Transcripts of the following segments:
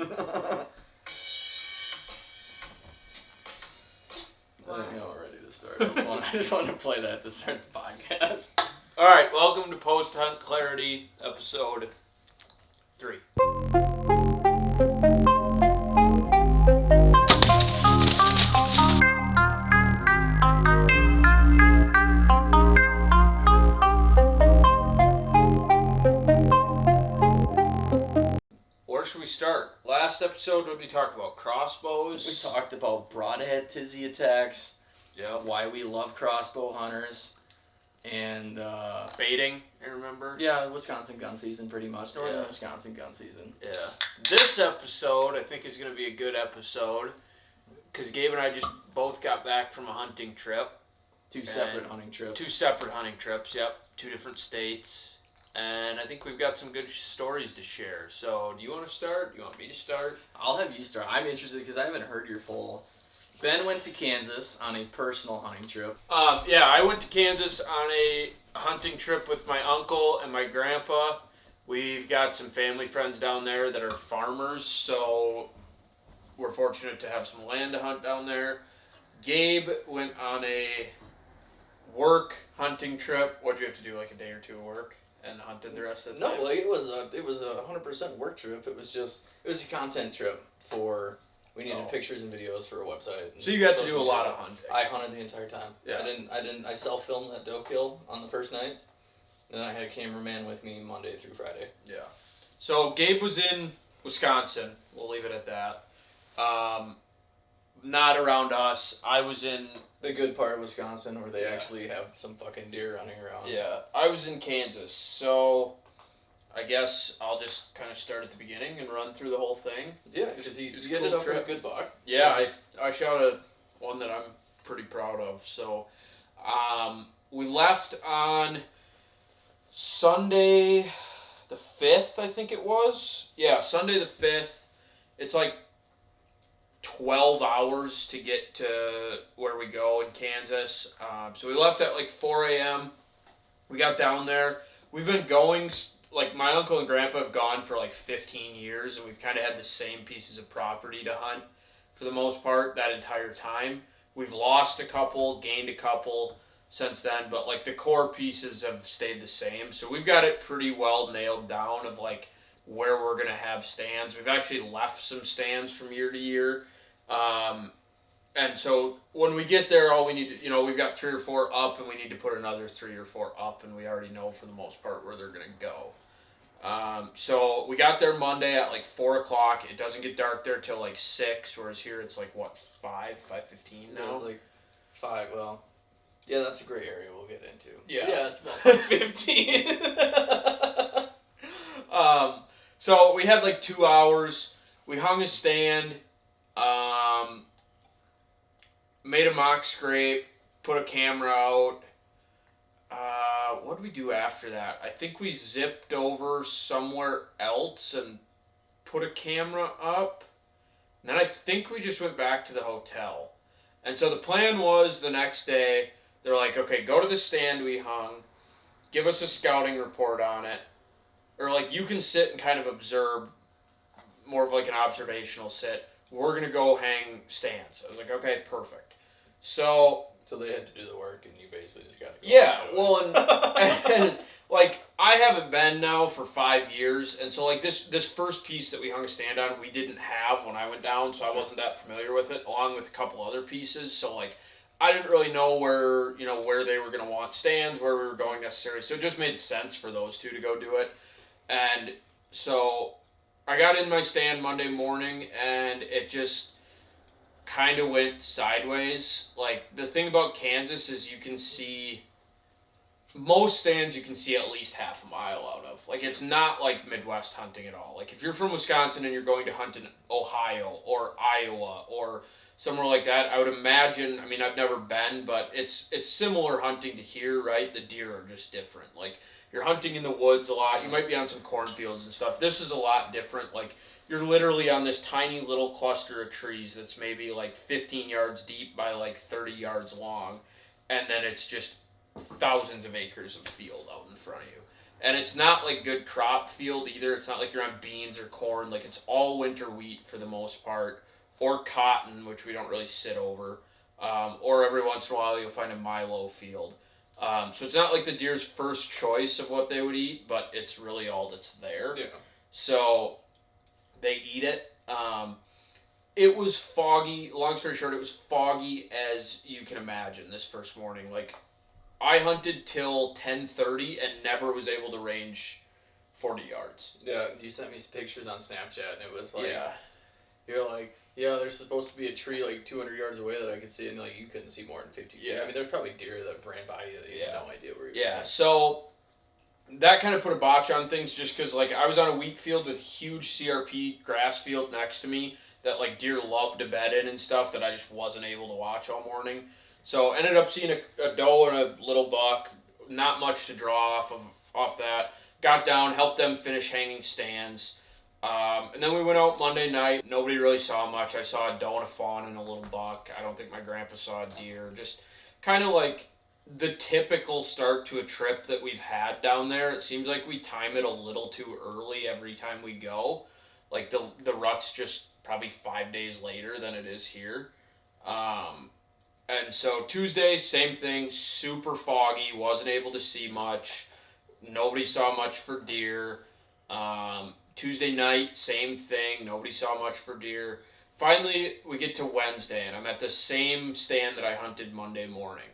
I think now we're ready to start. I just wanted to play that to start the podcast. All right, welcome to Post Hunt Clarity, episode 3. Where should we start? Last episode, what did we talk about? Crossbows? We talked about broadhead tizzy attacks. Yeah. Why we love crossbow hunters. And Baiting, I remember. Yeah, Wisconsin gun season pretty much. Northern Wisconsin gun season. Yeah. This episode, I think, is going to be a good episode because Gabe and I just both got back from a hunting trip. Two separate hunting trips. 2 different states. And I think we've got some good stories to share. So, do you want to start? Do you want me to start? I'll have you start. I'm interested because I haven't heard your full... Ben went to Kansas on a personal hunting trip. Yeah, I went to Kansas on a hunting trip with my uncle and my grandpa. We've got some family friends down there that are farmers, so we're fortunate to have some land to hunt down there. Gabe went on a work hunting trip. What'd you have to do, like a day or two of work? And hunted the rest of the time? No, like it was a 100% work trip. It was a content trip for... We needed pictures and videos for a website. So you got to do a lot of hunting. I hunted the entire time. Yeah. I self-filmed that doe kill on the first night. And then I had a cameraman with me Monday through Friday. Yeah. So Gabe was in Wisconsin. We'll leave it at that. Not around us. I was in... The good part of Wisconsin where they actually have some fucking deer running around. Yeah. I was in Kansas. So... I guess I'll just kind of start at the beginning and run through the whole thing. Yeah, because you ended up with a good buck. Yeah, so I shot one that I'm pretty proud of. So we left on Sunday the 5th, I think it was. Yeah, Sunday the 5th. It's like 12 hours to get to where we go in Kansas. So we left at like 4 a.m. We got down there. We've been going... Like, my uncle and grandpa have gone for, like, 15 years, and we've kind of had the same pieces of property to hunt for the most part that entire time. We've lost a couple, gained a couple since then, but, like, the core pieces have stayed the same. So we've got it pretty well nailed down of, like, where we're going to have stands. We've actually left some stands from year to year. And so when we get there, all we need to, we've got 3 or 4 up, and we need to put another 3 or 4 up, and we already know for the most part where they're going to go. So we got there Monday at like 4 o'clock. It doesn't get dark there till like 6, whereas here it's like, what, 5:15 now? It was like 5, well, yeah, that's a great area we'll get into. Yeah, it's about 5:15. So we had like 2 hours. We hung a stand, made a mock scrape, put a camera out. What did we do after that? I think we zipped over somewhere else and put a camera up. And then I think we just went back to the hotel. And so the plan was the next day, they're like, okay, go to the stand we hung, give us a scouting report on it. Or like you can sit and kind of observe, more of like an observational sit. We're going to go hang stands. I was like, okay, perfect. So they had to do the work, and you basically just got to go. Yeah, well, and like, I haven't been now for 5 years, and so, like, this first piece that we hung a stand on, we didn't have when I went down, so I wasn't that familiar with it, along with a couple other pieces, so, like, I didn't really know where they were going to want stands, where we were going necessarily, so it just made sense for those two to go do it, and so I got in my stand Monday morning, and it just... kind of went sideways. Like, the thing about Kansas is you can see most stands you can see at least half a mile out of. Like, it's not like Midwest hunting at all. Like, if you're from Wisconsin and you're going to hunt in Ohio or Iowa or somewhere like that, I would imagine, I mean, I've never been, but it's similar hunting to here, right? The deer are just different. Like, you're hunting in the woods a lot. You might be on some cornfields and stuff. This is a lot different. Like, you're literally on this tiny little cluster of trees that's maybe like 15 yards deep by like 30 yards long. And then it's just thousands of acres of field out in front of you. And it's not like good crop field either. It's not like you're on beans or corn. Like it's all winter wheat for the most part, or cotton, which we don't really sit over. Or every once in a while you'll find a milo field. So it's not like the deer's first choice of what they would eat, but it's really all that's there. Yeah. So they eat it. It was foggy. Long story short, it was foggy as you can imagine this first morning. Like, I hunted till 10:30 and never was able to range 40 yards. Yeah, you sent me some pictures on Snapchat, and it was like, Yeah. You're like, yeah, there's supposed to be a tree like 200 yards away that I could see, and like you couldn't see more than 50 feet. Yeah. I mean, there's probably deer that ran by you that you had no idea where you were. Yeah, so that kind of put a botch on things just because, like, I was on a wheat field with huge CRP grass field next to me that, like, deer loved to bed in and stuff that I just wasn't able to watch all morning. So ended up seeing a doe and a little buck, not much to draw off that. Got down, helped them finish hanging stands. And then we went out Monday night. Nobody really saw much. I saw a doe and a fawn and a little buck. I don't think my grandpa saw a deer. Just kind of like the typical start to a trip that we've had down there. It seems like we time it a little too early every time we go. Like the rut's just probably 5 days later than it is here. And so Tuesday, same thing, super foggy, wasn't able to see much. Nobody saw much for deer. Tuesday night, same thing, nobody saw much for deer. Finally, we get to Wednesday, and I'm at the same stand that I hunted Monday morning.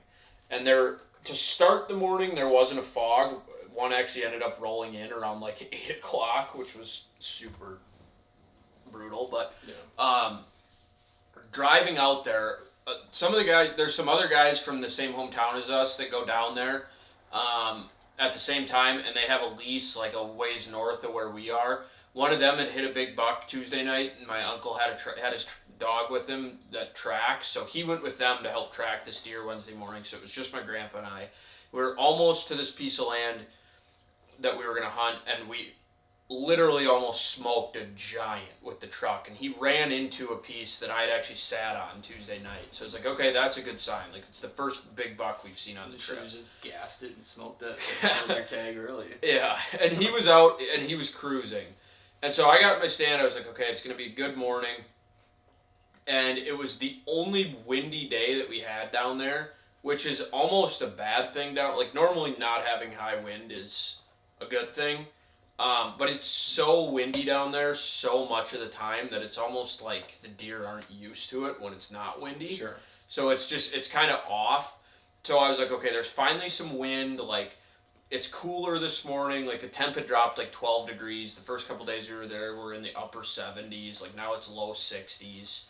And to start the morning, there wasn't a fog. One actually ended up rolling in around like 8 o'clock, which was super brutal. But driving out there, some of the guys, there's some other guys from the same hometown as us that go down there at the same time, and they have a lease like a ways north of where we are. One of them had hit a big buck Tuesday night, and my uncle had his dog with him that tracks, so he went with them to help track this deer Wednesday morning. So it was just my grandpa and I. We were almost to this piece of land that we were going to hunt, and we literally almost smoked a giant with the truck, and he ran into a piece that I had actually sat on Tuesday night. So it's like, okay, that's a good sign. Like, it's the first big buck we've seen on the trip. You just gassed it and smoked it like their tag early. Yeah, and he was out, and he was cruising. And so I got my stand. I was like, okay, it's going to be a good morning. And it was the only windy day that we had down there, which is almost a bad thing down. Like, normally not having high wind is a good thing. But it's so windy down there so much of the time that it's almost like the deer aren't used to it when it's not windy. Sure. So it's kind of off. So I was like, okay, there's finally some wind. Like, it's cooler this morning. Like, the temp had dropped like 12 degrees. The first couple days we were there, we're in the upper 70s. Like, now it's low 60s.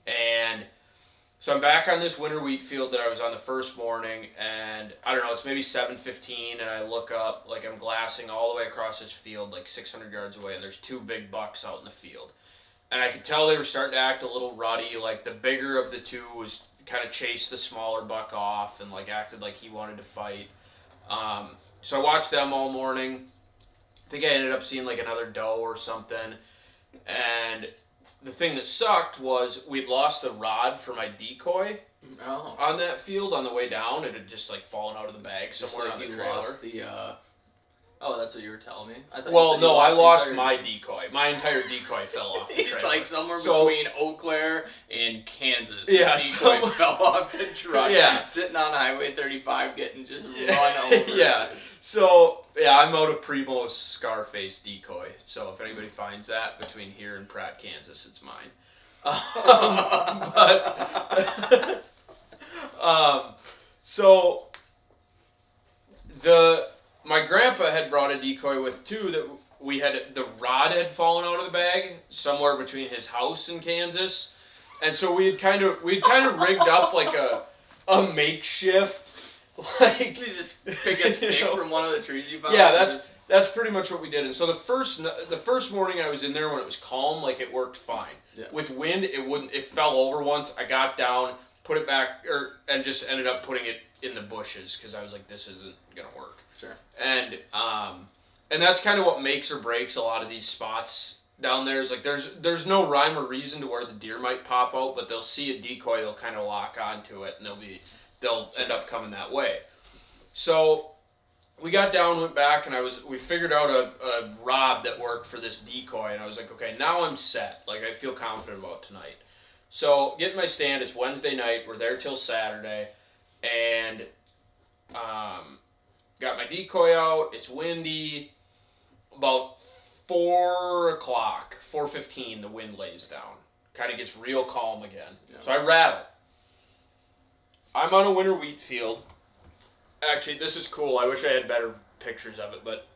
And so I'm back on this winter wheat field that I was on the first morning, and I don't know, it's maybe 7:15, and I look up, like, I'm glassing all the way across this field, like 600 yards away, and there's two big bucks out in the field. And I could tell they were starting to act a little ruddy. Like, the bigger of the two was kind of chased the smaller buck off and, like, acted like he wanted to fight. So I watched them all morning. I think I ended up seeing, like, another doe or something. And the thing that sucked was we'd lost the rod for my decoy on that field on the way down. It had just, like, fallen out of the bag somewhere on the trailer. Lost the, that's what you were telling me? I lost my decoy. My entire decoy fell off the trailer. He's like somewhere between Eau Claire and Kansas. Yeah, his decoy fell off the truck. Yeah. Sitting on Highway 35 getting just run over. Yeah. So, yeah, I'm out of Primo's Scarface decoy. So if anybody finds that between here and Pratt, Kansas, it's mine. So my grandpa had brought a decoy with too that the rod had fallen out of the bag somewhere between his house and Kansas. And so we had kind of rigged up like a makeshift, like, you just pick a stick from one of the trees you found. Yeah, that's pretty much what we did. And so the first morning I was in there when it was calm, like, it worked fine. Yeah. With wind, it fell over once. I got down, put it back, and just ended up putting it in the bushes because I was like, this isn't gonna work. Sure. And that's kind of what makes or breaks a lot of these spots down there. Is like there's no rhyme or reason to where the deer might pop out, but they'll see a decoy, they'll kind of lock onto it, and they'll end up coming that way. So we got down, went back, and we figured out a rod that worked for this decoy, and I was like, okay, now I'm set. Like, I feel confident about tonight. So, getting my stand, it's Wednesday night, we're there till Saturday, and got my decoy out, it's windy, about 4 o'clock, 4:15, the wind lays down. Kind of gets real calm again. Yeah. So I rattle. I'm on a winter wheat field. Actually, this is cool. I wish I had better pictures of it, but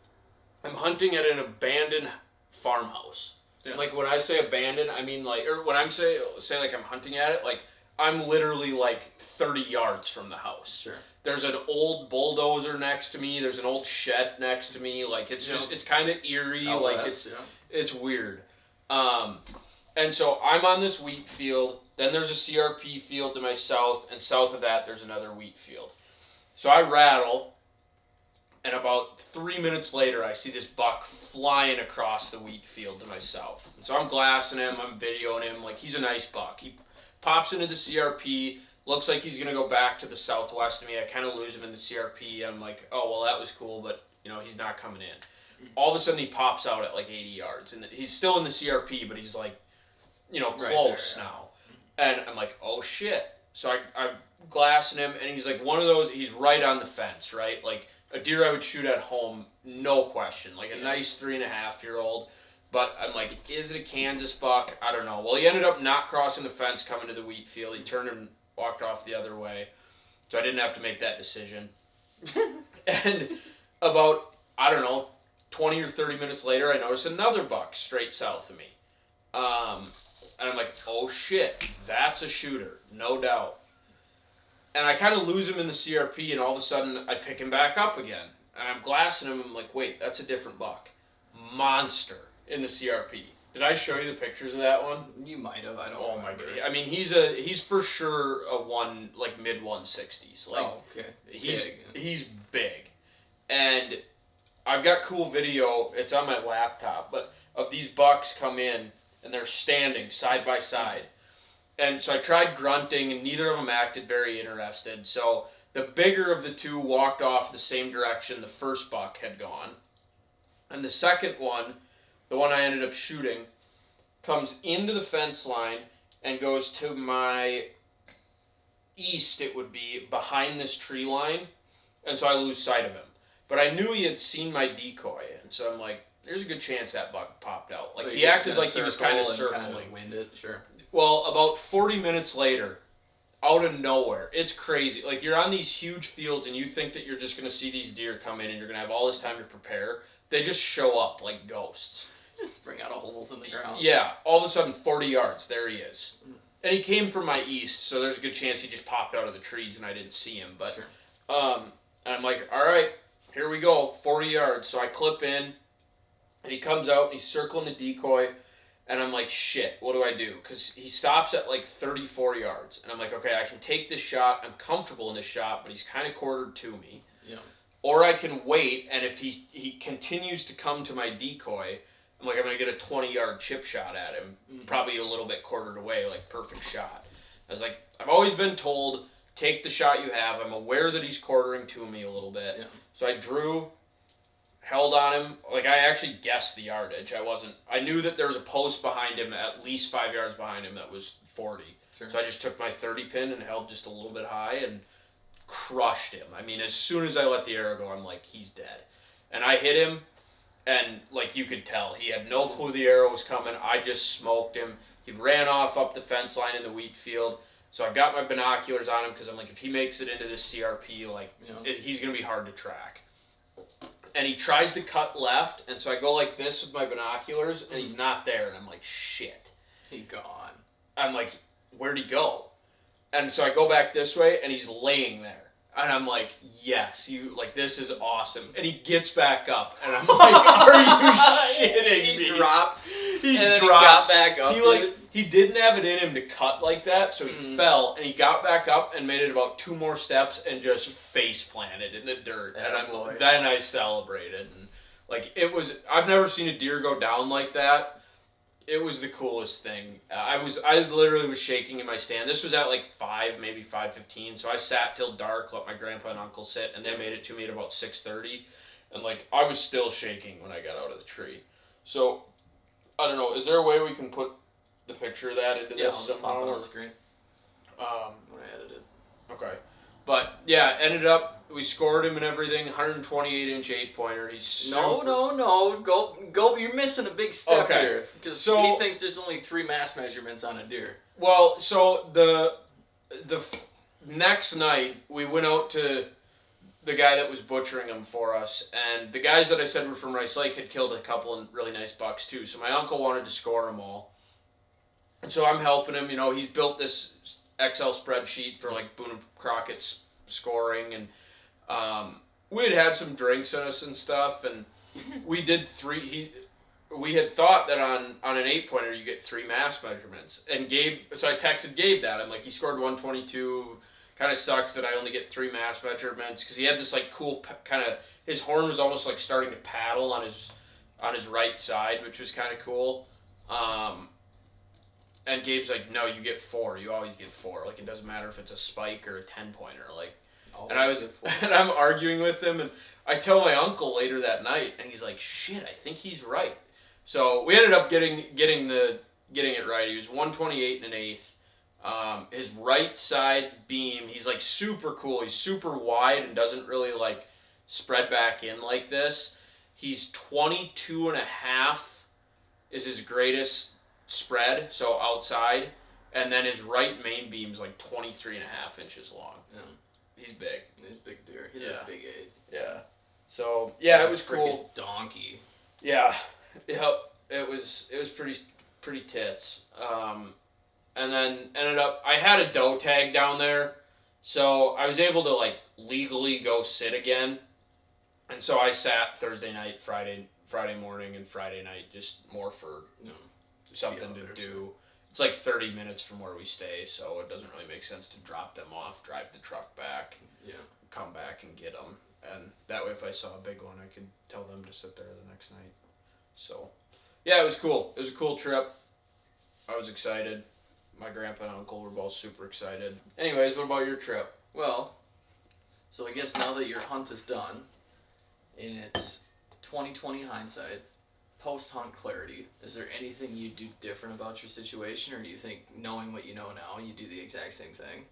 I'm hunting at an abandoned farmhouse. Yeah. Like, when I say abandoned, I mean, like, or when I'm say like I'm hunting at it, like, I'm literally like 30 yards from the house. Sure. There's an old bulldozer next to me. There's an old shed next to me. Like, it's just, it's kind of eerie. Like, it's weird. And so I'm on this wheat field. Then there's a CRP field to my south, and south of that there's another wheat field. So I rattle, and about 3 minutes later I see this buck flying across the wheat field to my south. And so I'm glassing him, I'm videoing him, like, he's a nice buck. He pops into the CRP, looks like he's going to go back to the southwest of me. I kind of lose him in the CRP. I'm like, oh, well, that was cool, but, he's not coming in. All of a sudden he pops out at like 80 yards, and he's still in the CRP, but he's like, close now. And I'm like, oh shit. So I'm glassing him, and he's like one of those, he's right on the fence, right? Like a deer I would shoot at home, no question. Like a nice 3.5-year-old. But I'm like, is it a Kansas buck? I don't know. Well, he ended up not crossing the fence coming to the wheat field. He turned and walked off the other way. So I didn't have to make that decision. And about, 20 or 30 minutes later, I noticed another buck straight south of me. And I'm like, oh shit, that's a shooter, no doubt. And I kind of lose him in the CRP, and all of a sudden I pick him back up again. And I'm glassing him, I'm like, wait, that's a different buck. Monster in the CRP. Did I show you the pictures of that one? You might have, I don't know. Oh my god. I mean, he's for sure a mid 160s. Like, okay. He's big. And I've got cool video, it's on my laptop, but of these bucks come in, and they're standing side by side. And so I tried grunting, and neither of them acted very interested. So the bigger of the two walked off the same direction the first buck had gone. And the second one, the one I ended up shooting, comes into the fence line and goes to my east, it would be, behind this tree line. And so I lose sight of him. But I knew he had seen my decoy, and so I'm like, there's a good chance that buck popped out. Like, he acted like he was kind of circling. Kind of wind it, sure. Well, about 40 minutes later, out of nowhere, it's crazy. Like, you're on these huge fields, and you think that you're just going to see these deer come in, and you're going to have all this time to prepare. They just show up like ghosts. Just spring out of holes in the ground. Yeah, all of a sudden, 40 yards, there he is. And he came from my east, so there's a good chance he just popped out of the trees, and I didn't see him. But, sure. And I'm like, all right, here we go, 40 yards. So I clip in, and he comes out, and he's circling the decoy, and I'm like, shit, what do I do? Because he stops at like 34 yards, and I'm like, okay, I can take this shot. I'm comfortable in this shot, but he's kind of quartered to me. Yeah. Or I can wait, and if he continues to come to my decoy, I'm like, I'm going to get a 20-yard chip shot at him, probably a little bit quartered away, like perfect shot. I was like, I've always been told, take the shot you have. I'm aware that he's quartering to me a little bit. Yeah. So I drew, held on him. Like, I actually guessed the yardage. I knew that there was a post behind him, at least 5 yards behind him, that was 40. Sure. So I just took my 30 pin and held just a little bit high and crushed him. I mean, as soon as I let the arrow go, I'm like, he's dead. And I hit him, and like, you could tell, he had no clue the arrow was coming. I just smoked him. He ran off up the fence line in the wheat field. So I got my binoculars on him, because I'm like, if he makes it into this CRP, like, he's going to be hard to track. And he tries to cut left, and so I go like this with my binoculars, and he's not there, and I'm like, shit. He's gone. I'm like, where'd he go? And so I go back this way, and he's laying there. And I'm like, yes, this is awesome. And he gets back up, and I'm like, are you shitting me? He dropped, he got back up. He didn't have it in him to cut like that, so he fell, and he got back up and made it about 2 more steps and just face planted in the dirt. And then I celebrated. And like, I've never seen a deer go down like that. It was the coolest thing. I literally was shaking in my stand. This was at like 5, maybe 5:15. So I sat till dark, let my grandpa and uncle sit, and they made it to me at about 6:30. And like I was still shaking when I got out of the tree. So I don't know. Is there a way we can put the picture of that into this somehow? On the screen. When I edited. Okay. But yeah, ended up we scored him and everything. 128-inch 8-pointer. He's super... No. Go. You're missing a big step here. Because he thinks there's only 3 mass measurements on a deer. Well, so the next night we went out to the guy that was butchering them for us, and the guys that I said were from Rice Lake had killed a couple of really nice bucks too. So my uncle wanted to score them all, and so I'm helping him. You know, he's built this Excel spreadsheet for like Boone and Crockett's scoring, and we had some drinks in us and stuff, and we did 3. We had thought that on an 8-pointer you get 3 mass measurements, and Gabe. So I texted Gabe that I'm like, he scored 122. Kind of sucks that I only get 3 mass measurements because he had this like cool kind of, his horn was almost like starting to paddle on his right side, which was kind of cool. And Gabe's like, no, you get 4. You always get 4. Like it doesn't matter if it's a spike or a 10-pointer. Like, and I'm arguing with him, and I tell my uncle later that night, and he's like, shit, I think he's right. So we ended up getting it right. He was 128 and an 1/8. His right side beam, he's like super cool. He's super wide and doesn't really like spread back in like this. He's 22 and a half is his greatest spread, so outside. And then his right main beam's like 23 and a half inches long. Yeah. He's big. He's a big deer. He's a big 8. Yeah. So, yeah, it was cool. Donkey. Yeah. Yep. It was pretty tits. And then ended up, I had a doe tag down there, so I was able to like legally go sit again. And so I sat Thursday night, Friday morning, and Friday night, just more for something to do. It's like 30 minutes from where we stay, so it doesn't really make sense to drop them off, drive the truck back, come back and get them. And that way, if I saw a big one, I could tell them to sit there the next night. So, yeah, it was cool. It was a cool trip. I was excited. My grandpa and uncle were both super excited. Anyways, what about your trip? Well, so I guess now that your hunt is done, and it's 20/20 hindsight, post-hunt clarity, is there anything you do different about your situation, or do you think, knowing what you know now, you do the exact same thing?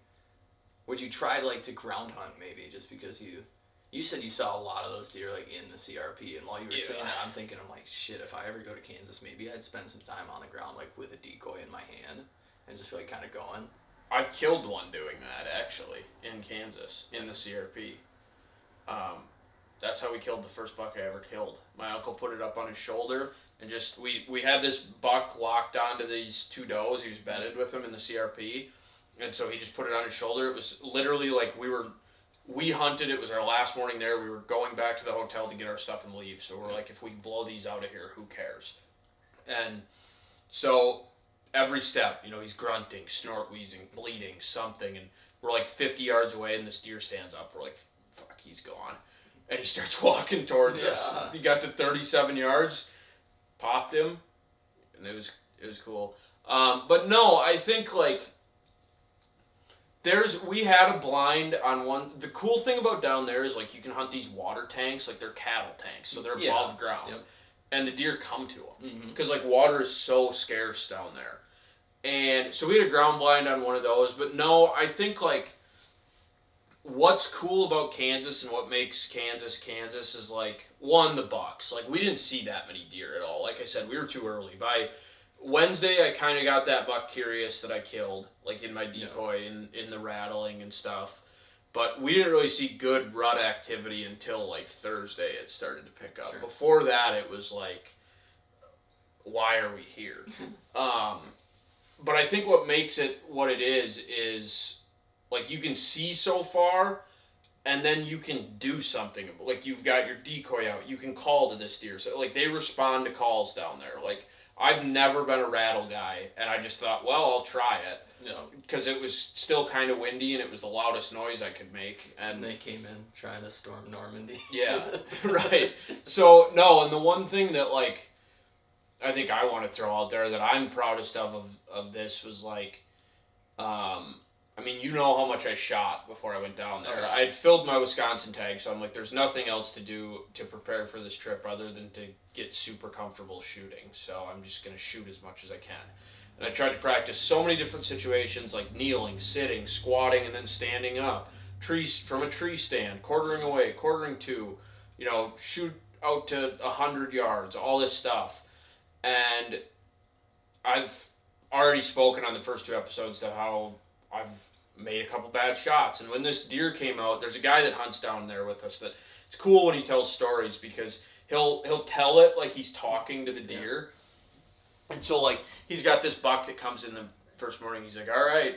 Would you try like to ground hunt maybe, just because you said you saw a lot of those deer like in the CRP, and while you were saying that, I'm thinking, I'm like, shit, if I ever go to Kansas, maybe I'd spend some time on the ground like with a decoy in my hand. And just like kind of going. I've killed one doing that actually in Kansas in the CRP. That's how we killed the first buck I ever killed. My uncle put it up on his shoulder, and just we had this buck locked onto these 2 does. He was bedded with them in the CRP, and so he just put it on his shoulder. It was literally like we hunted. It was our last morning there. We were going back to the hotel to get our stuff and leave. So we're like, if we blow these out of here, who cares? And so. Every step, he's grunting, snort wheezing, bleeding, something, and we're like 50 yards away, and this deer stands up. We're like, fuck, he's gone. And he starts walking towards us. He got to 37 yards, popped him, and it was cool. But no, I think like we had a blind on one. The cool thing about down there is like you can hunt these water tanks, like they're cattle tanks, so they're above ground. Yep. And the deer come to them because like water is so scarce down there. And so we had a ground blind on one of those, but no, I think like what's cool about Kansas and what makes Kansas is like, one, the bucks. Like we didn't see that many deer at all. Like I said, we were too early. By Wednesday, I kind of got that buck curious that I killed, like in my decoy in the rattling and stuff. But we didn't really see good rut activity until like Thursday it started to pick up. Sure. Before that, it was like, why are we here? But I think what makes it what it is like you can see so far, and then you can do something. Like you've got your decoy out, you can call to this deer. So like they respond to calls down there. Like I've never been a rattle guy, and I just thought, well, I'll try it. Because it was still kind of windy, and it was the loudest noise I could make. And they came in trying to storm Normandy. Yeah, right. So, no, and the one thing that, like, I think I want to throw out there that I'm proudest of this was like, I mean, you know how much I shot before I went down there. I had filled my Wisconsin tag, so I'm like, there's nothing else to do to prepare for this trip other than to get super comfortable shooting. So I'm just going to shoot as much as I can. And I tried to practice so many different situations, like kneeling, sitting, squatting, and then standing up. From a tree stand, quartering away, quartering to, shoot out to 100 yards, all this stuff. And I've already spoken on the first 2 episodes to how I've made a couple bad shots. And when this deer came out, there's a guy that hunts down there with us that it's cool when he tells stories because he'll tell it like he's talking to the deer. Yeah. And so like he's got this buck that comes in the first morning. He's like, all right.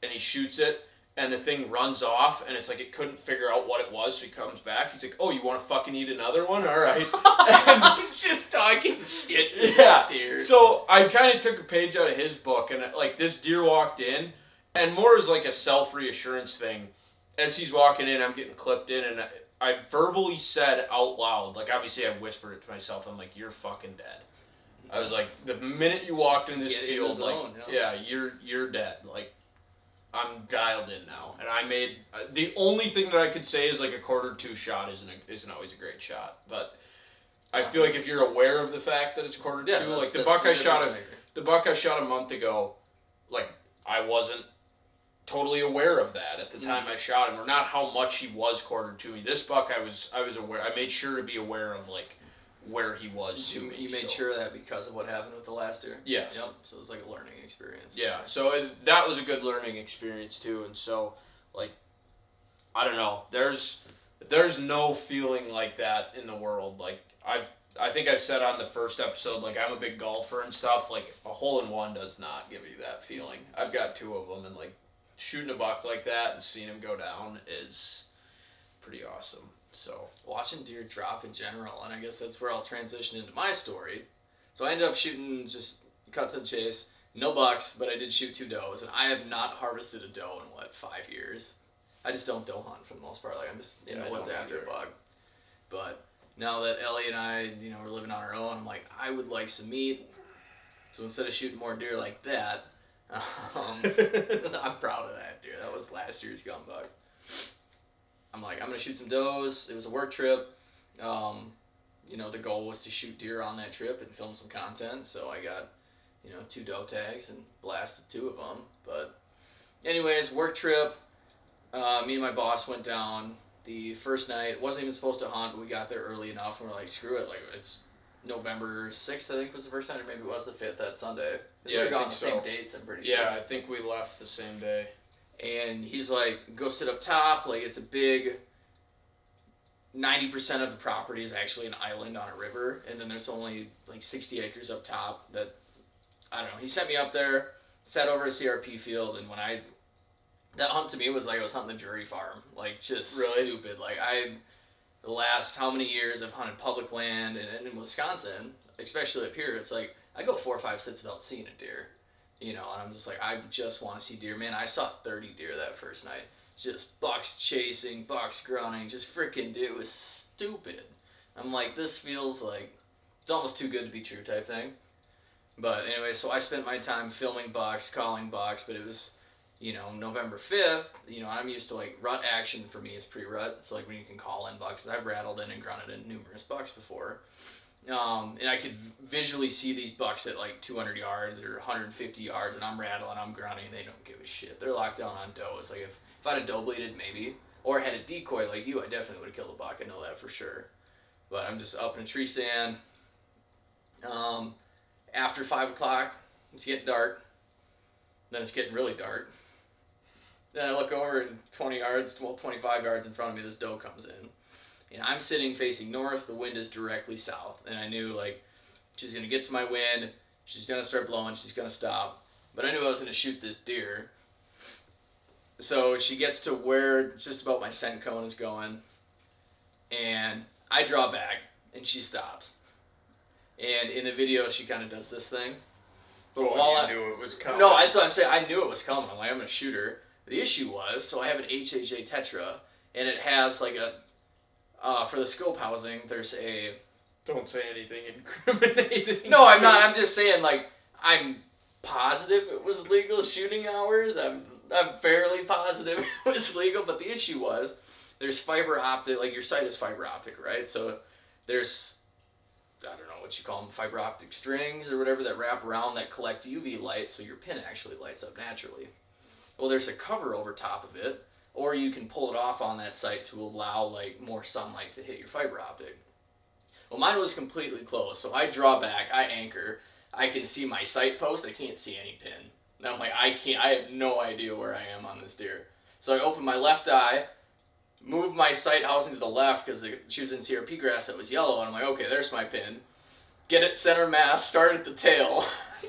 And he shoots it. And the thing runs off, and it's like it couldn't figure out what it was, so he comes back. He's like, oh, you want to fucking eat another one? All right. And he's just talking shit to that deer. So I kind of took a page out of his book, and like this deer walked in, and more as like a self-reassurance thing. As he's walking in, I'm getting clipped in, and I verbally said out loud, like obviously I whispered it to myself, I'm like, you're fucking dead. I was like, the minute you walked in this field, in the zone, like, yeah, you're dead. Like, I'm dialed in now, and I made the only thing that I could say is like a quarter 2 shot isn't always a great shot, but I feel like if you're aware of the fact that it's quarter 2, like the buck I shot a month ago, like I wasn't totally aware of that at the time I shot him, or not how much he was quarter 2. This buck I was aware. I made sure to be aware of like where he was. You made sure of that because of what happened with the last deer? Yes. Yep. So it was like a learning experience. Yeah. So that was a good learning experience too. And so, like, I don't know. There's no feeling like that in the world. Like I think I've said on the first episode, like I'm a big golfer and stuff. Like a hole-in-one does not give you that feeling. I've got 2 of them, and like shooting a buck like that and seeing him go down is pretty awesome. So watching deer drop in general, and I guess that's where I'll transition into my story. So I ended up shooting, just cut to the chase, no bucks, but I did shoot 2 does, and I have not harvested a doe in 5 years. I just don't doe hunt for the most part. Like I'm just in the woods after a buck. But now that Ellie and I, we're living on our own, I'm like, I would like some meat. So instead of shooting more deer like that, I'm proud of that deer. That was last year's gun buck. I'm like, I'm going to shoot some does. It was a work trip. The goal was to shoot deer on that trip and film some content. So I got, 2 doe tags and blasted 2 of them. But anyways, work trip. Me and my boss went down the first night. Wasn't even supposed to hunt, but we got there early enough. And we're like, screw it. Like, it's November 6th, I think was the first night, or maybe it was the 5th that Sunday. Yeah, we got on the same dates, I'm pretty sure. Yeah, I think we left the same day. And he's like, go sit up top. Like, it's a big, 90% of the property is actually an island on a river. And then there's only like 60 acres up top that, I don't know. He sent me up there, sat over a CRP field. And that hunt to me was like I was hunting the jury farm. Like, just really stupid. Like, the last how many years I've hunted public land. And in Wisconsin, especially up here, it's like, I go 4 or 5 sits without seeing a deer. And I'm just like, I just want to see deer. Man, I saw 30 deer that first night. Just bucks chasing, bucks grunting, just freaking dude. It was stupid. I'm like, this feels like it's almost too good to be true type thing. But anyway, so I spent my time filming bucks, calling bucks, but it was, November 5th, I'm used to like rut action for me is pre-rut. So like when you can call in bucks, I've rattled in and grunted in numerous bucks before. And I could visually see these bucks at like 200 yards or 150 yards, and I'm rattling, I'm grunting, and they don't give a shit. They're locked down on does. Like if I'd have doe bleeded, maybe, or had a decoy like you, I definitely would have killed a buck. I know that for sure. But I'm just up in a tree stand. After 5 o'clock, it's getting dark. Then it's getting really dark. Then I look over and 25 yards in front of me, this doe comes in. And I'm sitting facing north, the wind is directly south. And I knew, like, she's going to get to my wind, she's going to start blowing, she's going to stop. But I knew I was going to shoot this deer. So she gets to where just about my scent cone is going. And I draw back, and she stops. And in the video, she kind of does this thing. But while you knew it was coming. No, that's what I'm saying. I knew it was coming. I'm like, I'm going to shoot her. The issue was, so I have an HHA Tetra, and it has like a... for the scope housing, there's a Don't say anything incriminating. No, I'm not. I'm just saying, like, I'm positive it was legal shooting hours. I'm fairly positive it was legal, but the issue was there's fiber optic, like your sight is fiber optic, right? So there's, I don't know what you call them, fiber optic strings or whatever that wrap around that collect UV light so your pin actually lights up naturally. Well, there's a cover over top of it, or you can pull it off on that sight to allow like more sunlight to hit your fiber optic. Well, mine was completely closed, so I draw back, I anchor, I can see my sight post, I can't see any pin. And I'm like, I have no idea where I am on this deer. So I open my left eye, move my sight housing to the left because she was in CRP grass that was yellow, and I'm like, okay, there's my pin. Get it center mass, start at the tail.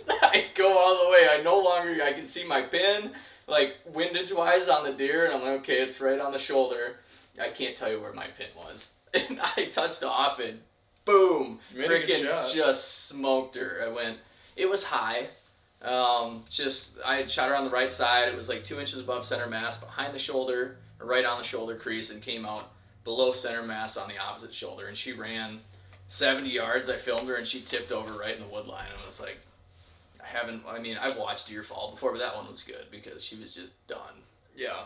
I go all the way. I can see my pin, like windage wise on the deer, and I'm like, okay, it's right on the shoulder. I can't tell you where my pin was. And I touched off and boom, freaking just smoked her. It was high. I had shot her on the right side. It was like 2 inches above center mass, behind the shoulder, right on the shoulder crease, and came out below center mass on the opposite shoulder. And she ran 70 yards. I filmed her, and she tipped over right in the wood line. And I was like, I've watched deer fall before, but that one was good because she was just done. Yeah.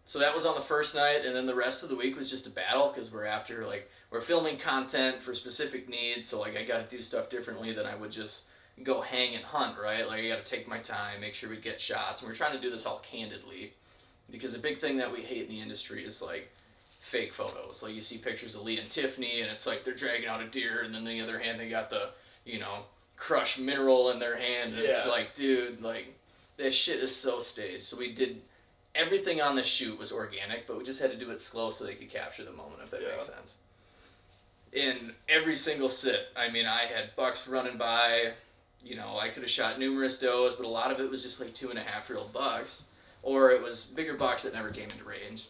So that was on the first night, and then the rest of the week was just a battle because we're filming content for specific needs, so like I got to do stuff differently than I would just go hang and hunt, right? Like I got to take my time, make sure we get shots, and we're trying to do this all candidly because a big thing that we hate in the industry is like fake photos. Like you see pictures of Lee and Tiffany, and it's like they're dragging out a deer, and then on the other hand they got the crushed mineral in their hand, and it's like, dude, like this shit is so staged. So we did. Everything on the shoot was organic, but we just had to do it slow so they could capture the moment, if that makes sense. In every single sit, I had bucks running by, I could have shot numerous does, but a lot of it was just like 2.5-year-old bucks, or it was bigger bucks that never came into range.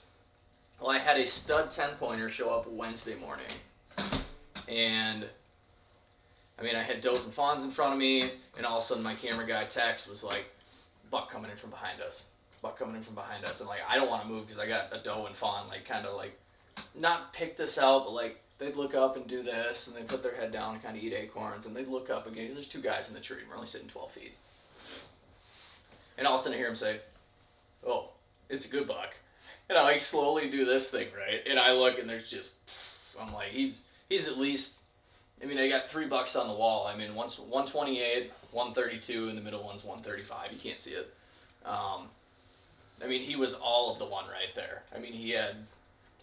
Well, I had a stud 10-pointer show up Wednesday morning, and I had does and fawns in front of me, and all of a sudden my camera guy text was like, buck coming in from behind us. And like I don't want to move because I got a doe and fawn like kind of like not picked us out, but like they'd look up and do this, and they'd put their head down and kind of eat acorns, and they'd look up again because there's 2 guys in the tree and we're only sitting 12 feet, and all of a sudden I hear him say, oh, it's a good buck, and I like slowly do this thing, right, and I look and there's just, I'm like, he's at least, I got 3 bucks on the wall. One's 128, 132, and the middle one's 135. You can't see it. He was all of the one right there.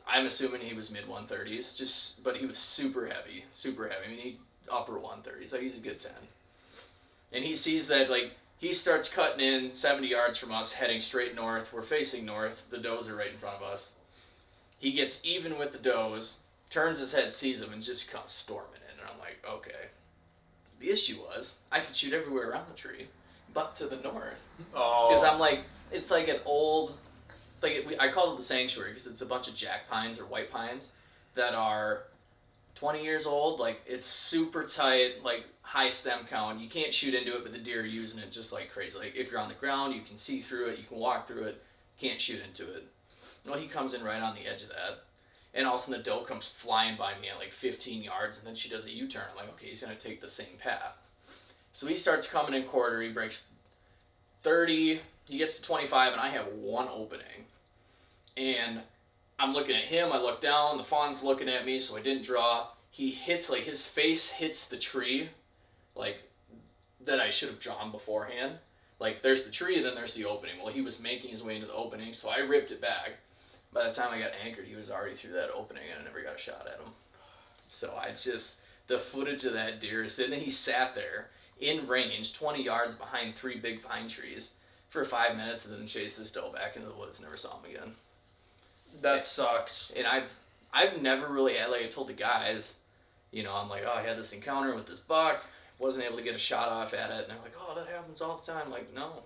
I'm assuming he was mid-130s, but he was super heavy. He upper 130s, like he's a good 10. And he sees that, like, he starts cutting in 70 yards from us, heading straight north. We're facing north. The does are right in front of us. He gets even with the does, turns his head, sees them, and just comes storming in. And I'm like, okay. The issue was, I could shoot everywhere around the tree, but to the north. Oh. Because I'm like, it's like an old, I call it the sanctuary because it's a bunch of jack pines or white pines that are 20 years old. Like, it's super tight, like high stem count. You can't shoot into it, but the deer are using it just like crazy. Like, if you're on the ground, you can see through it, you can walk through it, can't shoot into it. Well, he comes in right on the edge of that, and all of a sudden the doe comes flying by me at like 15 yards, and then she does a U-turn. I'm like, okay, he's going to take the same path. So he starts coming in quarter, he breaks 30, he gets to 25, and I have one opening. And I'm looking at him, I look down, the fawn's looking at me, so I didn't draw. He hits, like, his face hits the tree, like, that I should have drawn beforehand. Like, there's the tree, and then there's the opening. Well, he was making his way into the opening, so I ripped it back. By the time I got anchored, he was already through that opening, and I never got a shot at him. So the footage of that deer, and then he sat there in range, 20 yards behind 3 big pine trees for 5 minutes, and then chased this doe back into the woods. Never saw him again. That sucks. And I've never really had, like I told the guys, I'm like, oh, I had this encounter with this buck, wasn't able to get a shot off at it, and they're like, oh, that happens all the time. I'm like, no,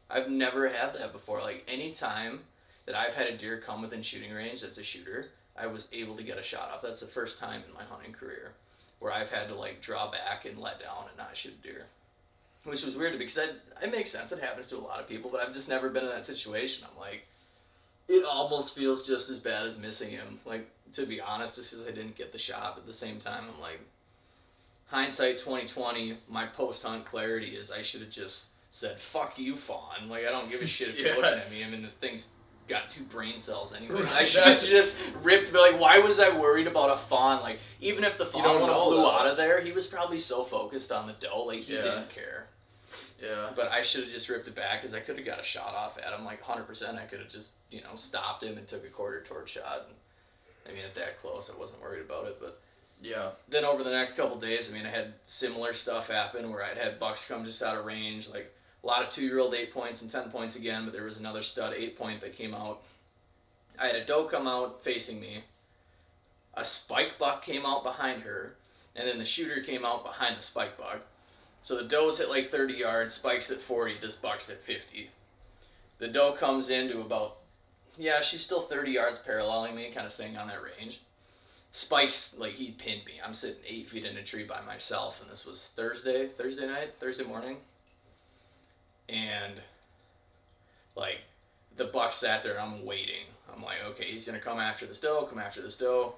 I've never had that before. Like, any time that I've had a deer come within shooting range that's a shooter, I was able to get a shot off. That's the first time in my hunting career where I've had to, like, draw back and let down and not shoot a deer. Which was weird because it makes sense. It happens to a lot of people, but I've just never been in that situation. I'm like, it almost feels just as bad as missing him. Like, to be honest, just because I didn't get the shot. But at the same time, I'm like, hindsight 2020, my post-hunt clarity is I should have just said, fuck you, fawn. Like, I don't give a shit if you're looking at me. I mean, the thing's got 2 brain cells anyways. I should have just ripped, but like, why was I worried about a fawn? Like, even if the fawn would have blew out of there, he was probably so focused on the doe, like, he didn't care. Yeah. But I should have just ripped it back, because I could have got a shot off at him, like, 100%. I could have just, stopped him and took a quarter torch shot. And, I mean, at that close, I wasn't worried about it, but... Yeah. Then over the next couple days, I mean, I had similar stuff happen where I'd had bucks come just out of range, like a lot of 2-year-old 8 points and 10 points again, but there was another stud 8 point that came out. I had a doe come out facing me, a spike buck came out behind her, and then the shooter came out behind the spike buck. So the doe's at like 30 yards, spike's at 40, this buck's at 50. The doe comes into about, she's still 30 yards paralleling me, kind of staying on that range. Spike's, like, he pinned me. I'm sitting 8 feet in a tree by myself, and this was Thursday morning. And, like, the buck sat there, and I'm waiting. I'm like, okay, he's going to come after this doe.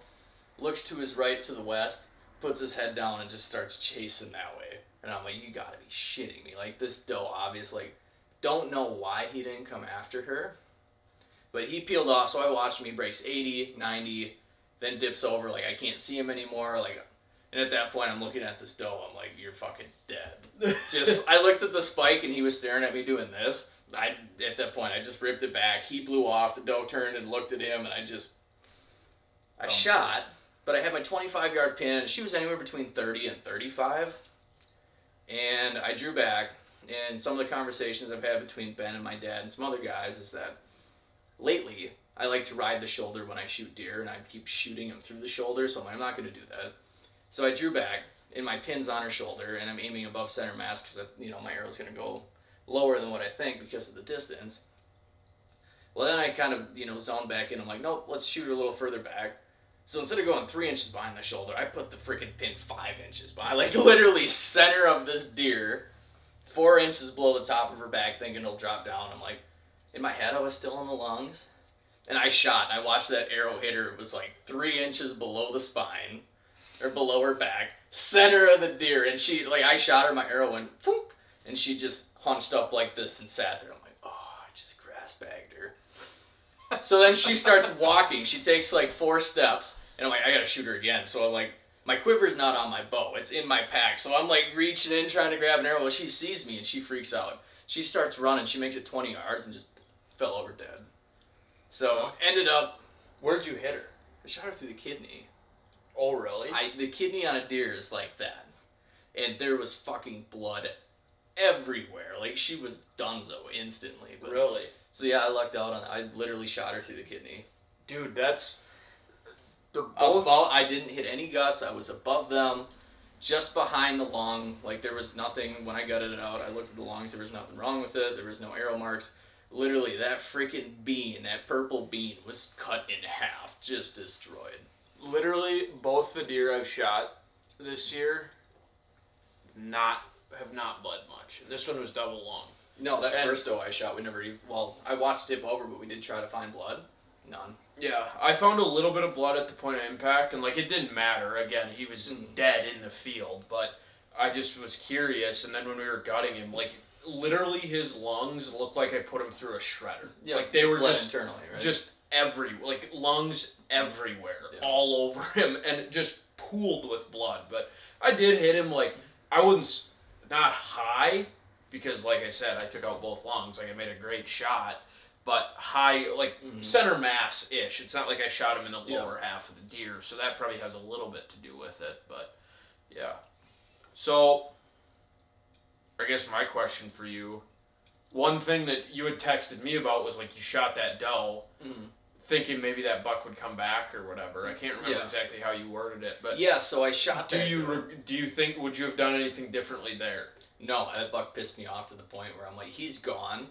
Looks to his right, to the west, puts his head down, and just starts chasing that way. And I'm like, you gotta be shitting me. Like, this doe, obviously, don't know why he didn't come after her. But he peeled off, so I watched him. He breaks 80, 90, then dips over, like, I can't see him anymore, like, and at that point, I'm looking at this doe, I'm like, you're fucking dead. I looked at the spike, and he was staring at me doing this. At that point, I just ripped it back. He blew off, the doe turned and looked at him, and I shot, but I had my 25-yard pin, and she was anywhere between 30 and 35, and I drew back, and some of the conversations I've had between Ben and my dad and some other guys is that lately, I like to ride the shoulder when I shoot deer, and I keep shooting them through the shoulder, so I'm not going to do that. So I drew back, and my pin's on her shoulder, and I'm aiming above center mass because, my arrow's going to go lower than what I think because of the distance. Well, then I kind of, zoned back in. I'm like, nope, let's shoot her a little further back. So instead of going 3 inches behind the shoulder, I put the freaking pin 5 inches behind, like literally center of this deer, 4 inches below the top of her back, thinking it'll drop down. I'm like, in my head, I was still in the lungs. And I shot, and I watched that arrow hit her. It was like 3 inches below the spine, or below her back, center of the deer. And she, like, I shot her, my arrow went, poof, and she just hunched up like this and sat there. I'm like, oh, I just grass bagged her. So then she starts walking. She takes like 4 steps, and I'm like, I gotta shoot her again. So I'm like, my quiver's not on my bow. It's in my pack. So I'm like reaching in, trying to grab an arrow. Well, she sees me, and she freaks out. She starts running. She makes it 20 yards and just fell over dead. So, ended up... Where'd you hit her? I shot her through the kidney. Oh, really? The kidney on a deer is like that. And there was fucking blood everywhere. Like, she was donezo instantly. But, really? So, yeah, I lucked out on that. I literally shot her through the kidney. Dude, that's... I didn't hit any guts. I was above them, just behind the lung. Like, there was nothing... When I gutted it out, I looked at the lungs. There was nothing wrong with it. There was no arrow marks. Literally, that freaking bean, that purple bean, was cut in half, just destroyed. Literally, both the deer I've shot this year have not bled much. This one was double lung. No, first doe I shot, we never even... Well, I watched tip over, but we did try to find blood. None. Yeah, I found a little bit of blood at the point of impact, and, like, it didn't matter. Again, he was dead in the field, but I just was curious, and then when we were gutting him, like... Literally, his lungs looked like I put him through a shredder. Yeah, like they were just internally, right? Just like lungs everywhere, all over him, and it just pooled with blood. But I did hit him, like, I wouldn't, not high, because like I said, I took out both lungs. Like, I made a great shot, but high, like center mass ish. It's not like I shot him in the lower half of the deer, so that probably has a little bit to do with it. But yeah, so. I guess my question for you, one thing that you had texted me about was, like, you shot that doe, thinking maybe that buck would come back or whatever. I can't remember exactly how you worded it, but yeah. So I shot that. Do you think, would you have done anything differently there? No, that buck pissed me off to the point where I'm like, he's gone.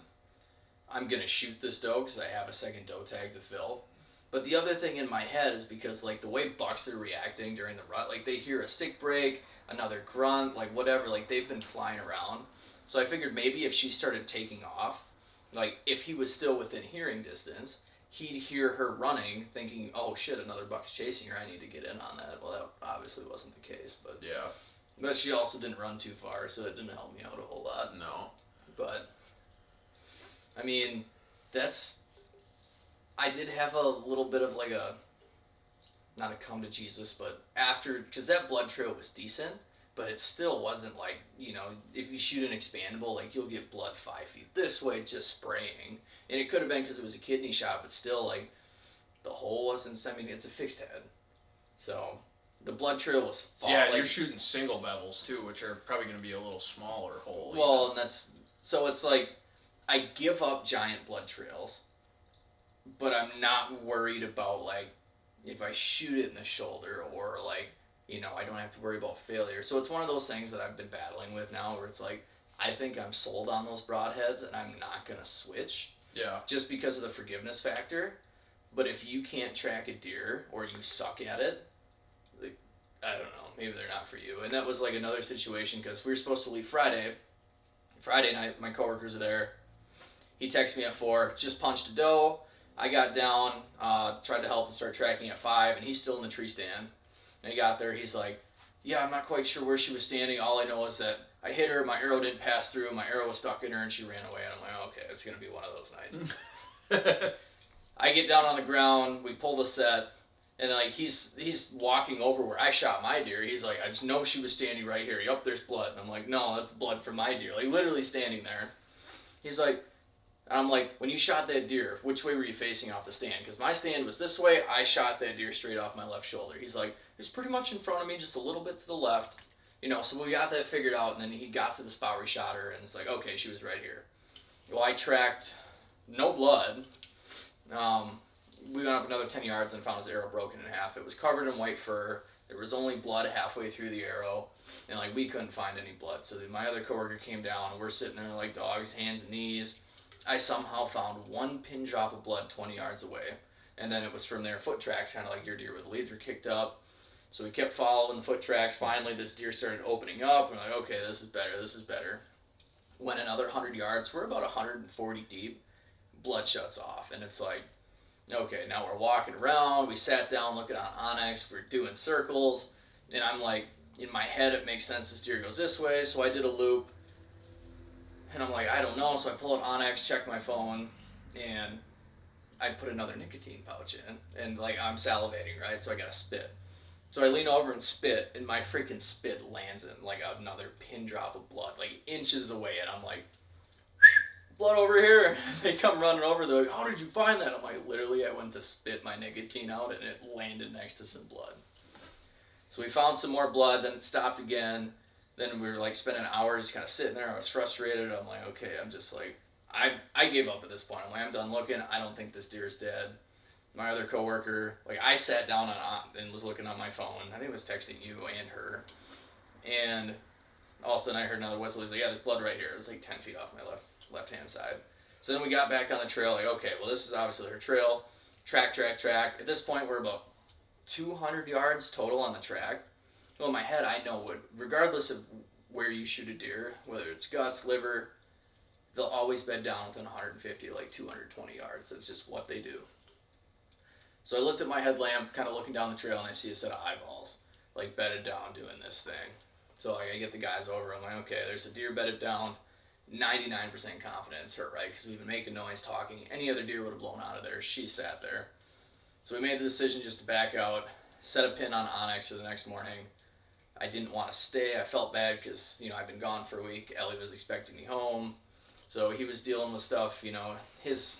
I'm gonna shoot this doe because I have a second doe tag to fill. But the other thing in my head is because, like, the way bucks are reacting during the rut, like, they hear a stick break, another grunt, like, whatever, like, they've been flying around. So I figured maybe if she started taking off, like, if he was still within hearing distance, he'd hear her running, thinking, "Oh shit, another buck's chasing her. I need to get in on that." Well, that obviously wasn't the case, but Yeah. But she also didn't run too far, so it didn't help me out a whole lot. No. But I mean, I did have a little bit of like not a come to Jesus, but because that blood trail was decent, but it still wasn't like, if you shoot an expandable, like you'll get blood 5 feet this way just spraying. And it could have been because it was a kidney shot, but still, like, the hole wasn't, it's a fixed head. So the blood trail was far. Yeah, you're shooting single bevels too, which are probably going to be a little smaller hole. Well, and so it's like, I give up giant blood trails, but I'm not worried about, like, if I shoot it in the shoulder or, like, I don't have to worry about failure. So it's one of those things that I've been battling with now where it's like, I think I'm sold on those broadheads and I'm not going to switch. Yeah. Just because of the forgiveness factor. But if you can't track a deer or you suck at it, like, I don't know, maybe they're not for you. And that was like another situation because we were supposed to leave Friday. Friday night, my coworkers are there. He texted me at 4, just punched a doe. I got down, tried to help him start tracking at 5, and he's still in the tree stand. And he got there, he's like, yeah, I'm not quite sure where she was standing. All I know is that I hit her, my arrow didn't pass through, my arrow was stuck in her, and she ran away. And I'm like, okay, it's going to be one of those nights. I get down on the ground, we pull the set, and like he's walking over where I shot my deer. He's like, I just know she was standing right here. Yup, there's blood. And I'm like, no, that's blood from my deer. Like, literally standing there. He's like, and I'm like, when you shot that deer, which way were you facing off the stand? Because my stand was this way. I shot that deer straight off my left shoulder. He's like, it's pretty much in front of me, just a little bit to the left. So we got that figured out, and then he got to the spot where he shot her, and it's like, okay, she was right here. Well, I tracked no blood. We went up another 10 yards and found his arrow broken in half. It was covered in white fur. There was only blood halfway through the arrow, and like we couldn't find any blood. So my other coworker came down, and we're sitting there like dogs, hands and knees. I somehow found one pin drop of blood 20 yards away, and then it was from their foot tracks, kind of like your deer where the leads were kicked up. So we kept following the foot tracks. Finally, this deer started opening up. We're like, okay, this is better. Went another 100 yards. We're about 140 deep. Blood shuts off, and it's like, okay, now we're walking around. We sat down looking on Onyx. We're doing circles, and I'm like, in my head, it makes sense. This deer goes this way, so I did a loop. And I'm like, I don't know, so I pull out Onyx, check my phone, and I put another nicotine pouch in, and like I'm salivating, right? So I gotta spit. So I lean over and spit, and my freaking spit lands in like another pin drop of blood, like inches away, and I'm like, blood over here. They come running over, they're like, how did you find that? I'm like, literally, I went to spit my nicotine out, and it landed next to some blood. So we found some more blood, then it stopped again. Then we were like spending an hour just kind of sitting there. I was frustrated. I'm like, okay, I'm just like, I gave up at this point. I'm like, I'm done looking. I don't think this deer is dead. My other coworker, like I sat down and was looking on my phone. I think I was texting you and her. And all of a sudden I heard another whistle. He's like, yeah, there's blood right here. It was like 10 feet off my left-hand side. So then we got back on the trail. Like, okay, well, this is obviously her trail. Track. At this point, we're about 200 yards total on the track. Well, in my head, I know regardless of where you shoot a deer, whether it's guts, liver, they'll always bed down within 150 to like 220 yards. That's just what they do. So I looked at my headlamp, kind of looking down the trail, and I see a set of eyeballs, like bedded down doing this thing. So like, I get the guys over. I'm like, okay, there's a deer bedded down. 99% confident it's her, right? Because we've been making noise, talking. Any other deer would have blown out of there. She sat there. So we made the decision just to back out, set a pin on Onyx for the next morning. I didn't want to stay. I felt bad because, I've been gone for a week. Ellie was expecting me home. So he was dealing with stuff, his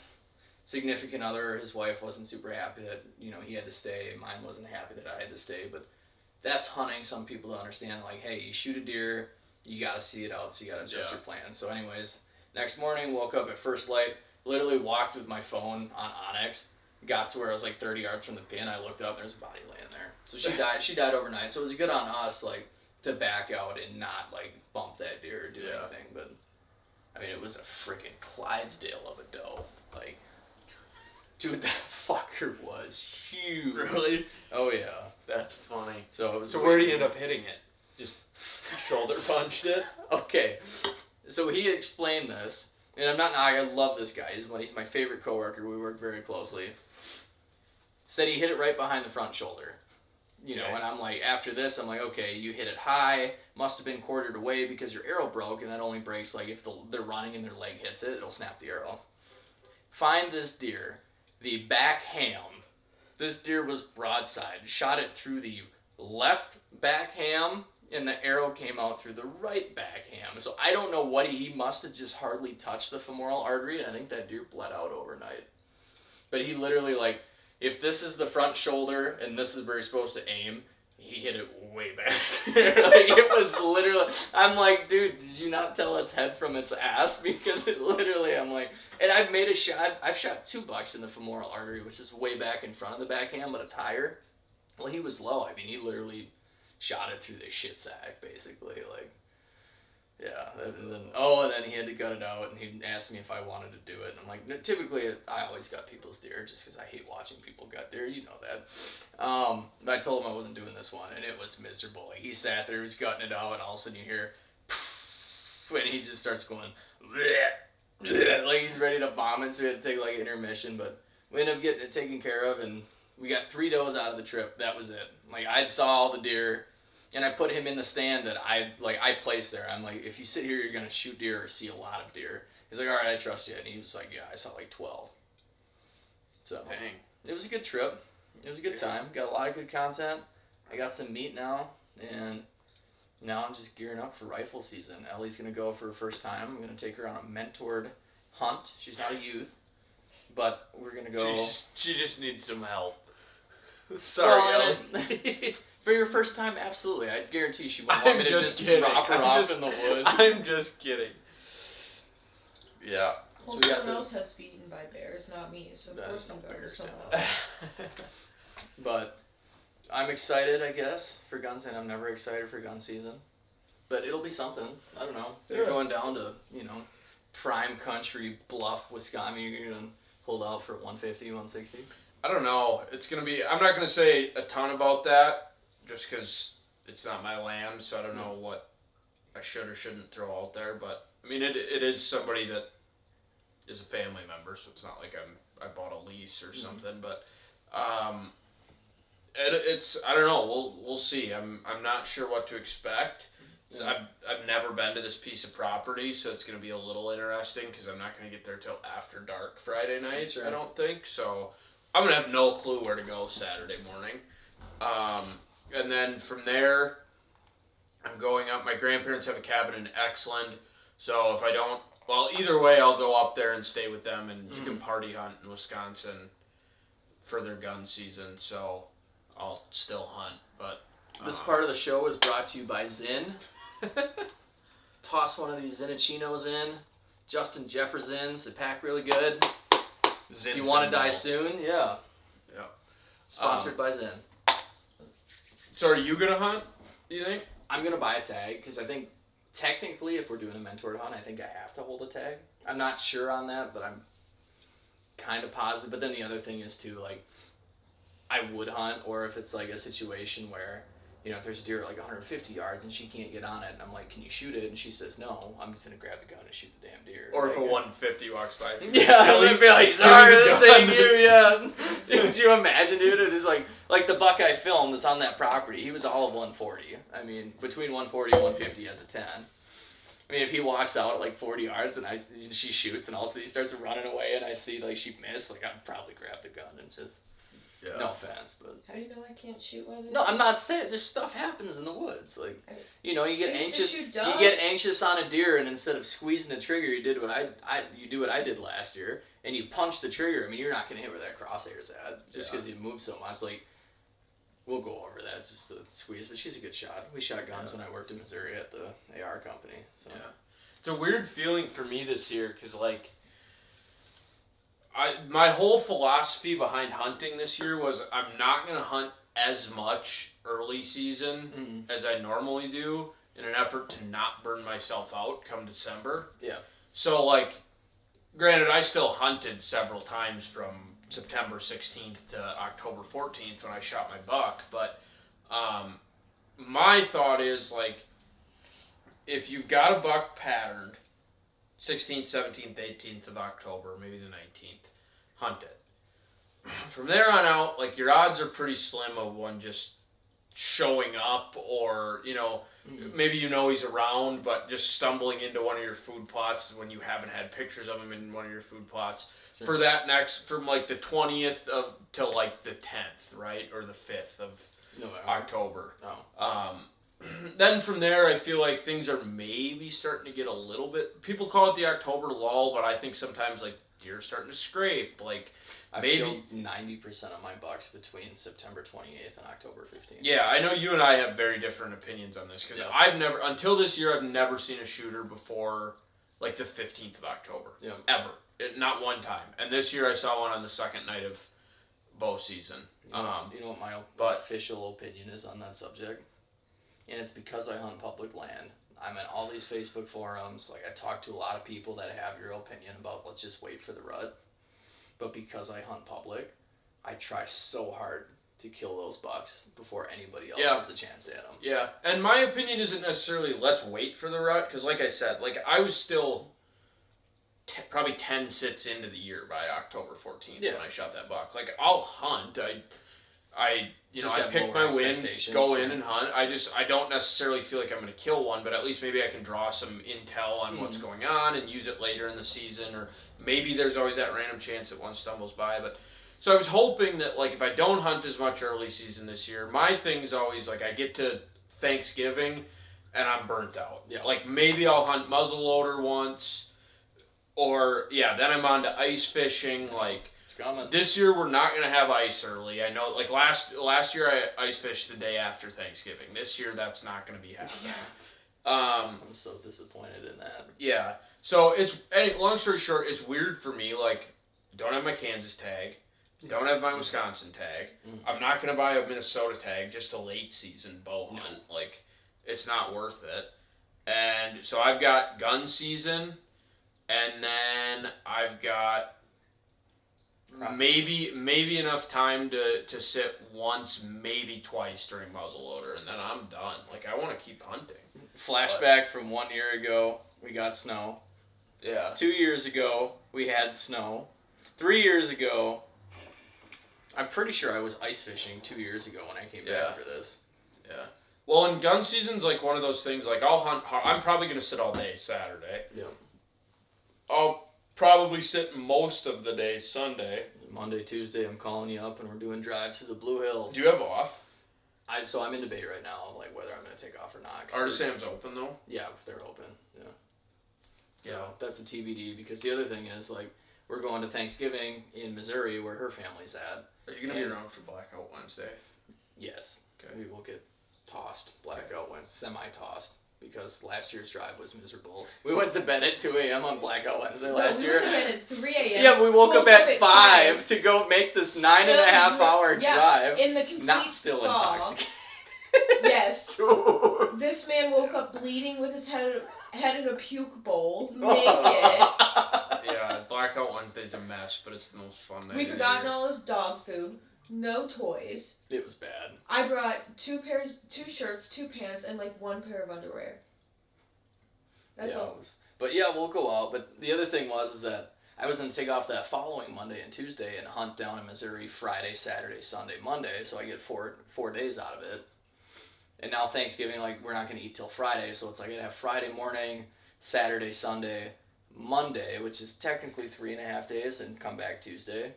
significant other, his wife wasn't super happy that, he had to stay. Mine wasn't happy that I had to stay. But that's hunting. Some people don't understand, like, hey, you shoot a deer, you got to see it out, so you got to adjust your plan. So anyways, next morning, woke up at first light, literally walked with my phone on Onyx, got to where I was like 30 yards from the pin. I looked up, there's a body laying there. So she died overnight. So it was good on us, like, to back out and not, like, bump that deer or do anything. But, I mean, it was a freaking Clydesdale of a doe. Like, dude, that fucker was huge. Really? Oh, yeah. That's funny. So it was. So where do you end up hitting it? Just shoulder punched it? Okay. So he explained this. and I love this guy. He's my favorite coworker. We work very closely. Said he hit it right behind the front shoulder. You know, and I'm like, after this, I'm like, okay, you hit it high, must have been quartered away because your arrow broke, and that only breaks, like, if they're running and their leg hits it, it'll snap the arrow. Find this deer, the back ham. This deer was broadside. Shot it through the left back ham, and the arrow came out through the right back ham. So I don't know what he must have just hardly touched the femoral artery, and I think that deer bled out overnight. But he literally, like, if this is the front shoulder and this is where he's supposed to aim, he hit it way back. Like, it was literally, I'm like, dude, did you not tell its head from its ass? Because it literally, I'm like, and I've shot 2 bucks in the femoral artery, which is way back in front of the backhand, but it's higher. Well, he was low. I mean, he literally shot it through the shit sack, basically. Like, yeah. And then he had to gut it out, and he asked me if I wanted to do it. And I'm like, no, typically, I always gut people's deer just because I hate watching people gut deer. You know that. But I told him I wasn't doing this one, and it was miserable. Like, he sat there, he was gutting it out, and all of a sudden you hear, and he just starts going, bleh, bleh, like he's ready to vomit, so we had to take like an intermission, but we ended up getting it taken care of, and we got 3 does out of the trip. That was it. Like, I saw all the deer, and I put him in the stand that I placed there. I'm like, if you sit here, you're going to shoot deer or see a lot of deer. He's like, all right, I trust you. And he was like, yeah, I saw like 12. So, dang. It was a good trip. It was a good time. Got a lot of good content. I got some meat now, and now I'm just gearing up for rifle season. Ellie's going to go for her first time. I'm going to take her on a mentored hunt. She's not a youth, but we're going to go. She just needs some help. Sorry, Ellie. For your first time, absolutely. I guarantee she won't want me to just drop her off in the woods. I'm just kidding. Yeah. Well, So someone else has to be eaten by bears, not me, so of course I'm going to someone else. But I'm excited, I guess, for guns, and I'm never excited for gun season. But it'll be something. I don't know. You're going down to, prime country, Bluff, Wisconsin. You're going to hold out for 150, 160? I don't know. It's going to be... I'm not going to say a ton about that, just because it's not my land, so I don't know what I should or shouldn't throw out there. But, I mean, it is somebody that is a family member, so it's not like I bought a lease or something. But it's I don't know. We'll see. I'm not sure what to expect. I've never been to this piece of property, so it's going to be a little interesting because I'm not going to get there till after dark Friday night. Sure. I don't think so. I'm going to have no clue where to go Saturday morning. And then from there, I'm going up. My grandparents have a cabin in Exland, so if I don't, well, either way, I'll go up there and stay with them, and you can party hunt in Wisconsin for their gun season, so I'll still hunt. But this part of the show is brought to you by Zinn. Toss one of these Zinnichinos in. Justin Jeffersons, they pack really good. If you want to die soon, yeah. Sponsored by Zinn. So are you going to hunt, do you think? I'm going to buy a tag because I think technically if we're doing a mentored hunt, I think I have to hold a tag. I'm not sure on that, but I'm kind of positive. But then the other thing is too, like, I would hunt, or if it's like a situation where, if there's a deer at like 150 yards and she can't get on it, and I'm like, can you shoot it? And she says no, I'm just going to grab the gun and shoot the damn deer. Or if a 150 walks by. I'm going to be like, sorry, this ain't you yet. Could you imagine, dude? It is like the buck I filmed that's on that property. He was all of 140. I mean, between 140 and 150 as a 10. I mean, if he walks out at like 40 yards and she shoots and all of a sudden he starts running away and I see like she missed, like I'd probably grab the gun and just... Yeah. No offense, but... How do you know I can't shoot while they're... No, I'm not saying... Just stuff happens in the woods. Like, you get anxious... You get anxious on a deer, and instead of squeezing the trigger, you do what I did last year, and you punch the trigger. I mean, you're not going to hit where that crosshair's at, just because you move so much. Like, we'll go over that, just to squeeze. But she's a good shot. We shot guns when I worked in Missouri at the AR company. So. Yeah. It's a weird feeling for me this year, because, like... My whole philosophy behind hunting this year was I'm not going to hunt as much early season as I normally do in an effort to not burn myself out come December. Yeah. So, like, granted, I still hunted several times from September 16th to October 14th when I shot my buck, but my thought is, like, if you've got a buck patterned 16th, 17th, 18th of October, maybe the 19th. Hunt it. From there on out, like, your odds are pretty slim of one just showing up, or, you know, maybe you know he's around, but just stumbling into one of your food plots when you haven't had pictures of him in one of your food plots. Sure. For that next, from like the 20th of till like the 10th, right, or the 5th of October. Oh. Then from there, I feel like things are maybe starting to get a little bit. People call it the October lull, but I think sometimes like deer are starting to scrape. Like, I maybe feel 90% of my bucks between September 28th and October 15th. Yeah, I know you and I have very different opinions on this, because I've never, until this year, I've never seen a shooter before like the 15th of October. Yeah. Ever. Not one time. And this year I saw one on the second night of bow season. You know what my official opinion is on that subject? And it's because I hunt public land. I'm in all these Facebook forums. Like, I talk to a lot of people that have your opinion about let's just wait for the rut. But because I hunt public, I try so hard to kill those bucks before anybody else has a chance at them. Yeah, and my opinion isn't necessarily let's wait for the rut, because like I said, like, I was still probably 10 sits into the year by October 14th when I shot that buck. Like, I'll hunt. I pick my win, go in and hunt. I don't necessarily feel like I'm going to kill one, but at least maybe I can draw some intel on what's going on and use it later in the season, or maybe there's always that random chance that one stumbles by. But so I was hoping that, like, if I don't hunt as much early season this year, my thing's always like I get to Thanksgiving and I'm burnt out. Yeah. Like, maybe I'll hunt muzzleloader once, or then I'm on to ice fishing. Like, this year we're not going to have ice early. I know, like, last year I ice fished the day after Thanksgiving. This year that's not going to be happening. I'm so disappointed in that. Yeah. So long story short, it's weird for me. Like, don't have my Kansas tag, don't have my Wisconsin tag. I'm not going to buy a Minnesota tag, just a late season bow hunt. Like, it's not worth it. And so I've got gun season, and then I've got maybe enough time to sit once, maybe twice during muzzleloader, and then I'm done. Like, I want to keep hunting. Flashback from 1 year ago, we got snow. Yeah. 2 years ago, we had snow. 3 years ago, I'm pretty sure I was ice fishing 2 years ago when I came back for this. Yeah. Well, and gun season's like one of those things, like, I'll hunt, I'm probably going to sit all day Saturday. Yeah. I'll probably sit most of the day Sunday. Monday, Tuesday, I'm calling you up and we're doing drives to the Blue Hills. Do you have off? So I'm in debate right now, like, whether I'm going to take off or not. Artisan's open, though? Yeah, they're open. Yeah. So that's a TBD, because the other thing is, like, we're going to Thanksgiving in Missouri where her family's at. Are you going to be around for Blackout Wednesday? Yes. Okay. We will get tossed, Blackout Wednesday, semi-tossed, because last year's drive was miserable. We went to bed at 2 a.m. on Blackout Wednesday last year. We went to bed at 3 a.m. Yeah, we woke up at 5 to go make this 9.5-hour drive. In the complete Not still fog. intoxicated. Yes. Dude. This man woke up bleeding with his head in a puke bowl, naked. Yeah, Blackout Wednesday's a mess, but it's the most fun night. We forgotten all his dog food. No toys. It was bad. I brought 2 shirts, 2 pants, and like 1 pair of underwear. That's all. But yeah, we'll go out. But the other thing is that I was going to take off that following Monday and Tuesday and hunt down in Missouri Friday, Saturday, Sunday, Monday, so I get 4 days out of it. And now Thanksgiving, like, we're not going to eat till Friday, so it's like I'd have Friday morning, Saturday, Sunday, Monday, which is technically 3.5 days, and come back Tuesday.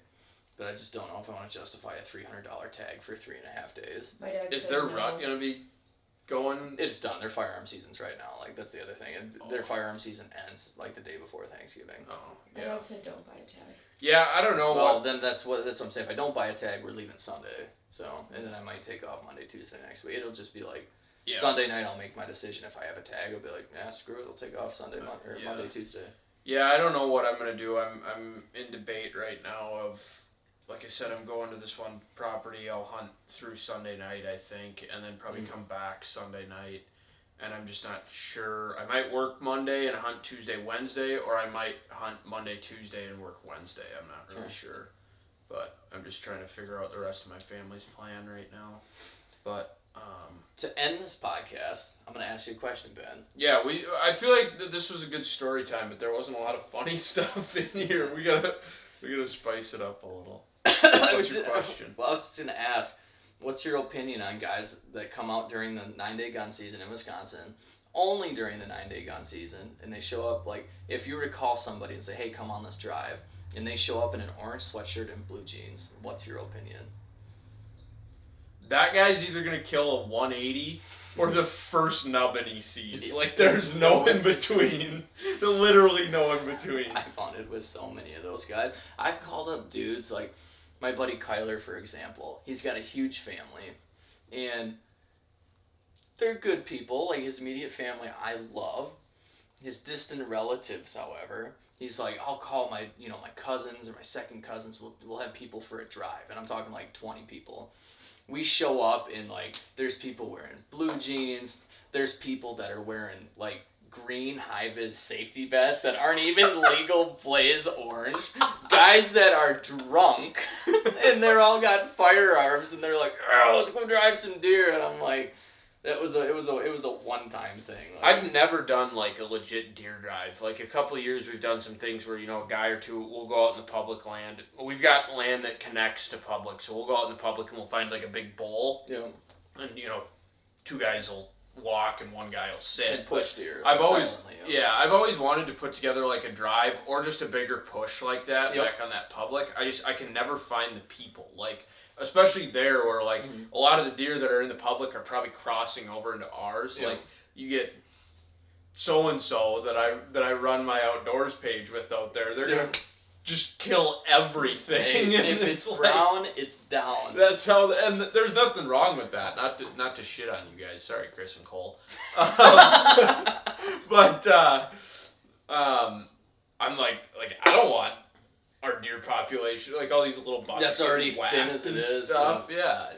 But I just don't know if I want to justify a $300 tag for 3.5 days. My dad Is said their no. rut going to be going? It's done. Their firearm season's right now. Like, that's the other thing. Their firearm season ends, like, the day before Thanksgiving. Oh, My yeah. dad said don't buy a tag. Yeah, I don't know. Well, then that's what I'm saying. If I don't buy a tag, we're leaving Sunday. So, and then I might take off Monday, Tuesday next week. It'll just be like Sunday night. I'll make my decision. If I have a tag, I'll be like, screw it. I'll take off Monday, Tuesday. Yeah, I don't know what I'm gonna do. I'm in debate right now of, like I said, I'm going to this one property. I'll hunt through Sunday night, I think, and then probably come back Sunday night. And I'm just not sure. I might work Monday and hunt Tuesday, Wednesday, or I might hunt Monday, Tuesday, and work Wednesday. I'm not really sure. But I'm just trying to figure out the rest of my family's plan right now. But To end this podcast, I'm going to ask you a question, Ben. Yeah, I feel like this was a good story time, but there wasn't a lot of funny stuff in here. We gotta spice it up a little. What's your question? Well, I was just going to ask, what's your opinion on guys that come out during the 9-day gun season in Wisconsin, only during the 9-day gun season, and they show up, like, if you were to call somebody and say, hey, come on this drive, and they show up in an orange sweatshirt and blue jeans, what's your opinion? That guy's either going to kill a 180 or the first nubbin he sees. Like, there's no in between. Literally no in between. I've hunted with so many of those guys. I've called up dudes, like my buddy Kyler, for example. He's got a huge family, and they're good people. Like, his immediate family I love. His distant relatives, however, he's like, I'll call my cousins or my second cousins. We'll have people for a drive. And I'm talking like 20 people. We show up and, like, there's people wearing blue jeans. There's people that are wearing, like, green high-vis safety vests that aren't even legal blaze orange. Guys that are drunk, and they're all got firearms, and they're like, oh, let's go drive some deer. And I'm like, it was a one-time thing. Like, I've never done, like, a legit deer drive. Like, a couple of years we've done some things where, a guy or two will go out in the public land. We've got land that connects to public, so we'll go out in the public and we'll find, like, a big bowl. Yeah. And, two guys will walk and one guy will sit. And push deer. I've always wanted to put together, like, a drive or just a bigger push like that back on that public. I can never find the people. Like, especially there where, like, a lot of the deer that are in the public are probably crossing over into ours. Like, you get so-and-so that I run my outdoors page with out there. They're going to just kill everything. Hey, if it's brown, like, it's down. That's how, and there's nothing wrong with that. Not to shit on you guys. Sorry, Chris and Cole. But I'm like I don't want our deer population, like all these little bucks that's already thin as it is. Stuff. Yeah.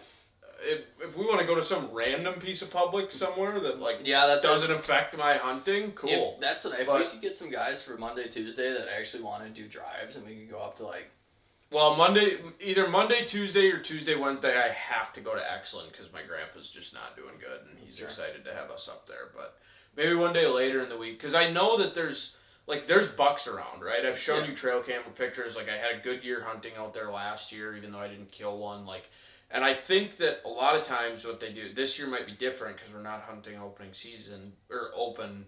If we want to go to some random piece of public somewhere that, like, doesn't affect my hunting, cool. If we could get some guys for Monday, Tuesday that actually want to do drives, and we could go up to, like... Well, either Monday, Tuesday, or Tuesday, Wednesday, I have to go to Excellent because my grandpa's just not doing good, and he's excited to have us up there. But maybe one day later in the week, because I know that there's bucks around, right? I've shown you trail camera pictures. Like, I had a good year hunting out there last year, even though I didn't kill one. Like, and I think that a lot of times what they do this year might be different because we're not hunting opening season or opening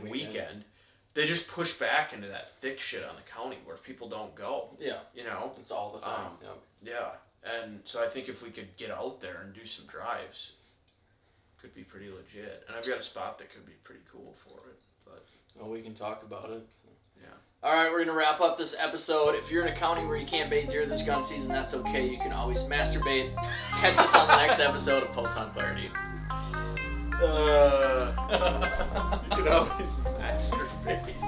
weekend. They just push back into that thick shit on the county where people don't go. Yeah, it's all the time. Yeah, and so I think if we could get out there and do some drives, it could be pretty legit. And I've got a spot that could be pretty cool for it. But well, we can talk about it. Yeah. All right, we're going to wrap up this episode. If you're in a county where you can't bait deer this gun season, that's okay. You can always masturbate. Catch us on the next episode of Post Hunt Clarity. You can always masturbate.